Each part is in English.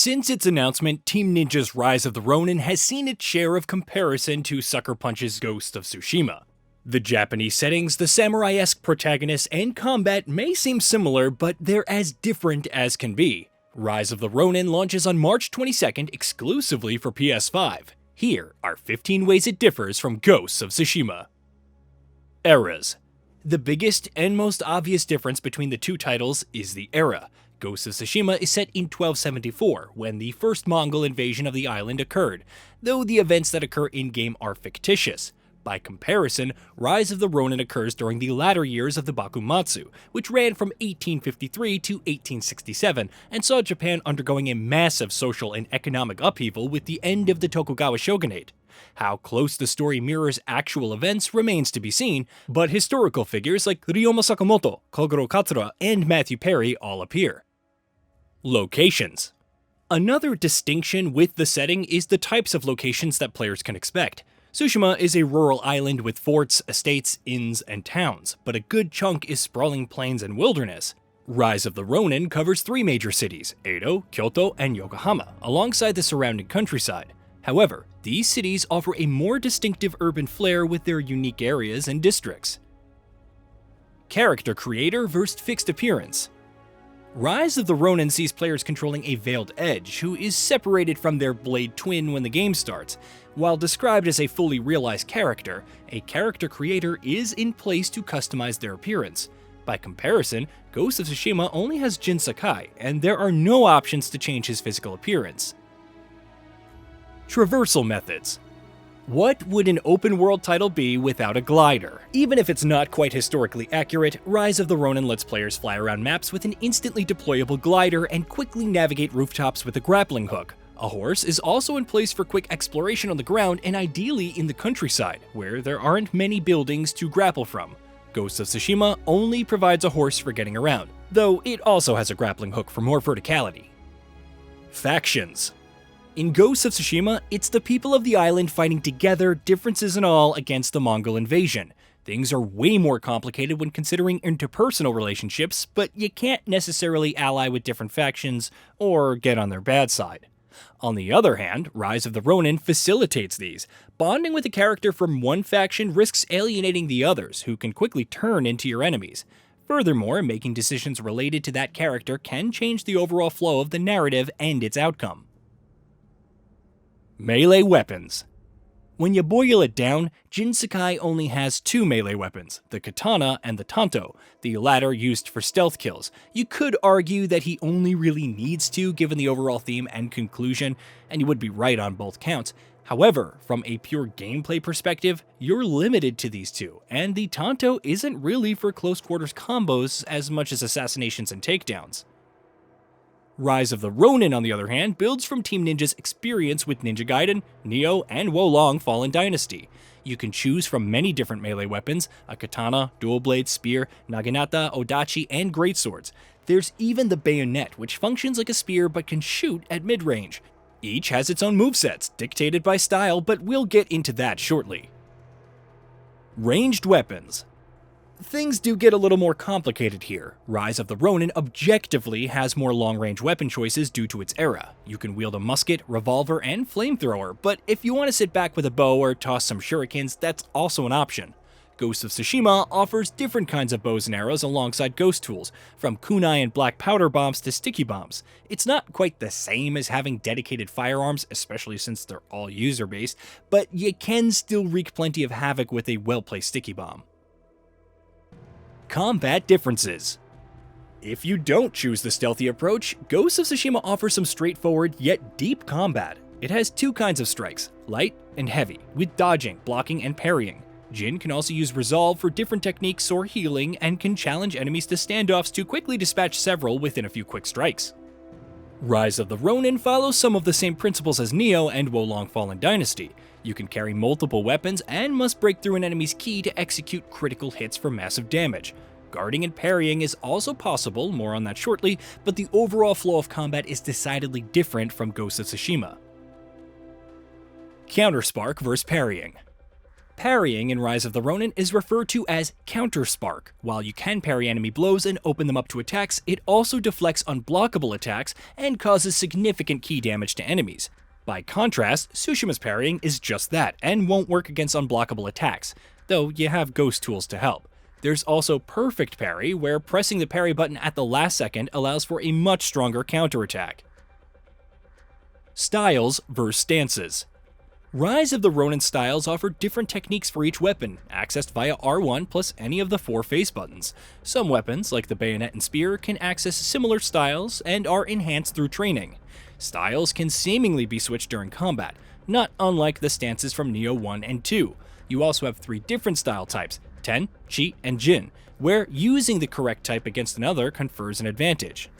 Since its announcement, Team Ninja's Rise of the Ronin has seen its share of comparison to Sucker Punch's Ghost of Tsushima. The Japanese settings, the samurai-esque protagonists, and combat may seem similar, but they're as different as can be. Rise of the Ronin launches on March 22nd exclusively for PS5. Here are 15 ways it differs from Ghosts of Tsushima. Eras. The biggest and most obvious difference between the two titles is the era. Ghost of Tsushima is set in 1274, when the first Mongol invasion of the island occurred, though the events that occur in-game are fictitious. By comparison, Rise of the Ronin occurs during the latter years of the Bakumatsu, which ran from 1853 to 1867 and saw Japan undergoing a massive social and economic upheaval with the end of the Tokugawa shogunate. How close the story mirrors actual events remains to be seen, but historical figures like Ryoma Sakamoto, Kogoro Katsura, and Matthew Perry all appear. Locations. Another distinction with the setting is the types of locations that players can expect. Tsushima is a rural island with forts, estates, inns, and towns, but a good chunk is sprawling plains and wilderness. Rise of the Ronin covers three major cities, Edo, Kyoto, and Yokohama, alongside the surrounding countryside. However, these cities offer a more distinctive urban flair with their unique areas and districts. Character creator versus fixed appearance. Rise of the Ronin sees players controlling a Veiled Edge, who is separated from their Blade twin when the game starts. While described as a fully realized character, a character creator is in place to customize their appearance. By comparison, Ghost of Tsushima only has Jin Sakai, and there are no options to change his physical appearance. Traversal methods. What would an open-world title be without a glider? Even if it's not quite historically accurate, Rise of the Ronin lets players fly around maps with an instantly deployable glider and quickly navigate rooftops with a grappling hook. A horse is also in place for quick exploration on the ground and ideally in the countryside, where there aren't many buildings to grapple from. Ghost of Tsushima only provides a horse for getting around, though it also has a grappling hook for more verticality. Factions. In Ghost of Tsushima, it's the people of the island fighting together, differences and all, against the Mongol invasion. Things are way more complicated when considering interpersonal relationships, but you can't necessarily ally with different factions or get on their bad side. On the other hand, Rise of the Ronin facilitates these. Bonding with a character from one faction risks alienating the others, who can quickly turn into your enemies. Furthermore, making decisions related to that character can change the overall flow of the narrative and its outcome. Melee weapons. When you boil it down, Jin Sakai only has two melee weapons, the katana and the tanto, the latter used for stealth kills. You could argue that he only really needs to given the overall theme and conclusion, and you would be right on both counts. However, from a pure gameplay perspective, you're limited to these two, and the tanto isn't really for close quarters combos as much as assassinations and takedowns. Rise of the Ronin, on the other hand, builds from Team Ninja's experience with Ninja Gaiden, Nioh, and Wo Long Fallen Dynasty. You can choose from many different melee weapons, a katana, dual blade, spear, naginata, odachi, and greatswords. There's even the bayonet, which functions like a spear but can shoot at mid-range. Each has its own movesets, dictated by style, but we'll get into that shortly. Ranged weapons. Things do get a little more complicated here. Rise of the Ronin objectively has more long-range weapon choices due to its era. You can wield a musket, revolver, and flamethrower, but if you want to sit back with a bow or toss some shurikens, that's also an option. Ghost of Tsushima offers different kinds of bows and arrows alongside ghost tools, from kunai and black powder bombs to sticky bombs. It's not quite the same as having dedicated firearms, especially since they're all user-based, but you can still wreak plenty of havoc with a well-placed sticky bomb. Combat differences. If you don't choose the stealthy approach, Ghost of Tsushima offers some straightforward yet deep combat. It has two kinds of strikes, light and heavy, with dodging, blocking, and parrying. Jin can also use resolve for different techniques or healing and can challenge enemies to standoffs to quickly dispatch several within a few quick strikes. Rise of the Ronin follows some of the same principles as Nioh and Wo Long Fallen Dynasty. You can carry multiple weapons and must break through an enemy's ki to execute critical hits for massive damage. Guarding and parrying is also possible, more on that shortly, but the overall flow of combat is decidedly different from Ghost of Tsushima. Counterspark vs. parrying. Parrying in Rise of the Ronin is referred to as Counter Spark. While you can parry enemy blows and open them up to attacks, it also deflects unblockable attacks and causes significant key damage to enemies. By contrast, Tsushima's parrying is just that, and won't work against unblockable attacks, though you have ghost tools to help. There's also Perfect Parry, where pressing the parry button at the last second allows for a much stronger counterattack. Styles vs. Stances. Rise of the Ronin styles offer different techniques for each weapon, accessed via R1 plus any of the 4 face buttons. Some weapons, like the bayonet and spear, can access similar styles and are enhanced through training. Styles can seemingly be switched during combat, not unlike the stances from Nioh 1 and 2. You also have 3 different style types, Ten, Chi, and Jin, where using the correct type against another confers an advantage.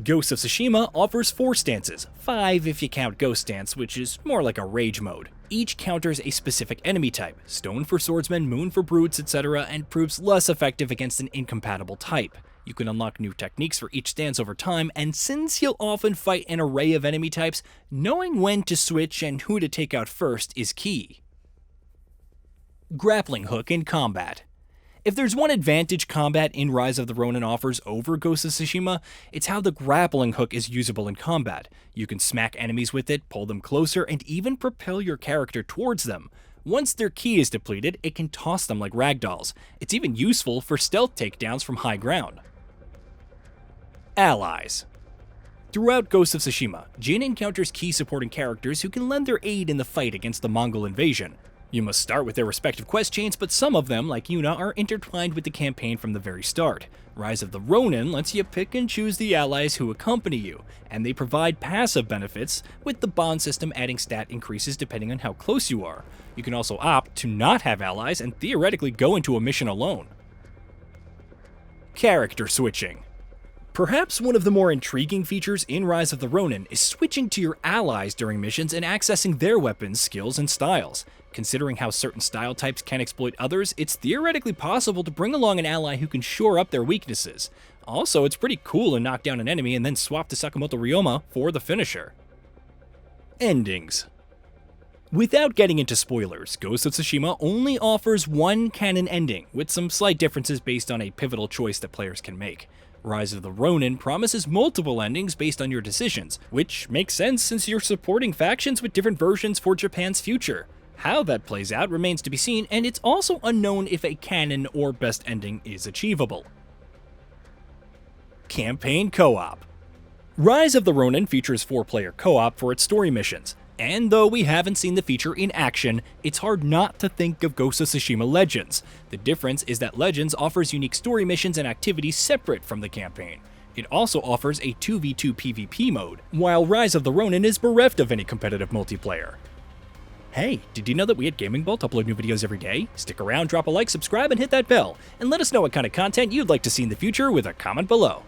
Ghost of Tsushima offers 4 stances, 5 if you count Ghost Stance, which is more like a rage mode. Each counters a specific enemy type, Stone for swordsmen, Moon for brutes, etc., and proves less effective against an incompatible type. You can unlock new techniques for each stance over time, and since you'll often fight an array of enemy types, knowing when to switch and who to take out first is key. Grappling Hook in combat. If there's one advantage combat in Rise of the Ronin offers over Ghost of Tsushima, it's how the grappling hook is usable in combat. You can smack enemies with it, pull them closer, and even propel your character towards them. Once their ki is depleted, it can toss them like ragdolls. It's even useful for stealth takedowns from high ground. Allies. Throughout Ghost of Tsushima, Jin encounters key supporting characters who can lend their aid in the fight against the Mongol invasion. You must start with their respective quest chains, but some of them, like Yuna, are intertwined with the campaign from the very start. Rise of the Ronin lets you pick and choose the allies who accompany you, and they provide passive benefits, with the bond system adding stat increases depending on how close you are. You can also opt to not have allies and theoretically go into a mission alone. Character switching. Perhaps one of the more intriguing features in Rise of the Ronin is switching to your allies during missions and accessing their weapons, skills, and styles. Considering how certain style types can exploit others, it's theoretically possible to bring along an ally who can shore up their weaknesses. Also, it's pretty cool to knock down an enemy and then swap to Sakamoto Ryoma for the finisher. Endings. Without getting into spoilers, Ghost of Tsushima only offers one canon ending, with some slight differences based on a pivotal choice that players can make. Rise of the Ronin promises multiple endings based on your decisions, which makes sense since you're supporting factions with different versions for Japan's future. How that plays out remains to be seen, and it's also unknown if a canon or best ending is achievable. Campaign Co-op. Rise of the Ronin features 4-player co-op for its story missions, and though we haven't seen the feature in action, it's hard not to think of Ghost of Tsushima Legends. The difference is that Legends offers unique story missions and activities separate from the campaign. It also offers a 2v2 PvP mode, while Rise of the Ronin is bereft of any competitive multiplayer. Hey, did you know that we at Gaming Bolt upload new videos every day? Stick around, drop a like, subscribe, and hit that bell, and let us know what kind of content you'd like to see in the future with a comment below.